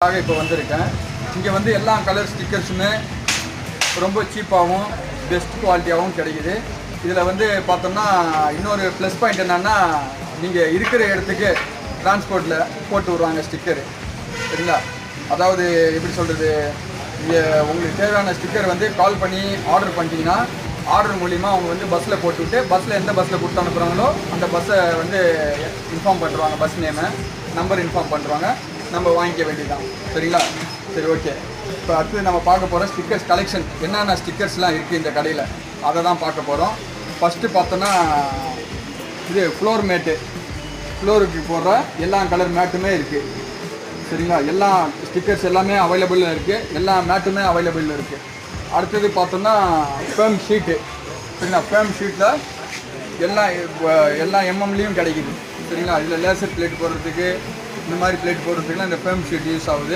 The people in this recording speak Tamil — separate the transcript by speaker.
Speaker 1: இப்போ வந்திருக்கேன். இங்கே வந்து எல்லா கலர் ஸ்டிக்கர்ஸுமே ரொம்ப சீப்பாகவும் பெஸ்ட் குவாலிட்டியாகவும் கிடைக்குது. இதில் வந்து பார்த்தோம்னா இன்னொரு ப்ளஸ் பாயிண்ட் என்னென்னா, நீங்கள் இருக்கிற இடத்துக்கு டிரான்ஸ்போர்ட்டில் போட்டு விடுவாங்க ஸ்டிக்கரு. சரிங்களா? அதாவது எப்படி சொல்கிறது, இங்கே உங்களுக்கு தேவையான ஸ்டிக்கர் வந்து கால் பண்ணி ஆர்டர் பண்ணிட்டீங்கன்னா, ஆர்டர் மூலிமா அவங்க வந்து பஸ்ஸில் போட்டுவிட்டு, பஸ்ஸில் எந்த பஸ்ஸில் கொடுத்து அனுப்புகிறாங்களோ அந்த பஸ்ஸை வந்து இன்ஃபார்ம் பண்ணுறாங்க, பஸ் நேமை நம்பர் இன்ஃபார்ம் பண்ணுறாங்க, நம்ம வாங்கிக்க வேண்டியதுதான். சரிங்களா? சரி, ஓகே. இப்போ அடுத்து நம்ம பார்க்க போகிற ஸ்டிக்கர்ஸ் கலெக்ஷன், என்னென்ன ஸ்டிக்கர்ஸ்லாம் இருக்குது இந்த கடையில், அதை தான் பார்க்க போகிறோம். ஃபஸ்ட்டு பார்த்தோன்னா இது ஃப்ளோர் மேட்டு, ஃப்ளோருக்கு போடுற எல்லா கலர் மேட்டுமே இருக்குது. சரிங்களா? எல்லா ஸ்டிக்கர்ஸ் எல்லாமே அவைலபிளில் இருக்குது, எல்லா மேட்டுமே அவைலபிளில் இருக்குது. அடுத்தது பார்த்தோன்னா ஃபேம் ஷீட்டு. சரிங்களா? ஃபேம் ஷீட்டில் எல்லா எம்எம்லேயும் கிடைக்குது. சரிங்களா? இதில் லேசர் பிளேட் போடுறதுக்கு, இந்த மாதிரி பிளேட் போடுறதுக்குலாம் இந்த ஃபேம் ஷீட் யூஸ் ஆகுது.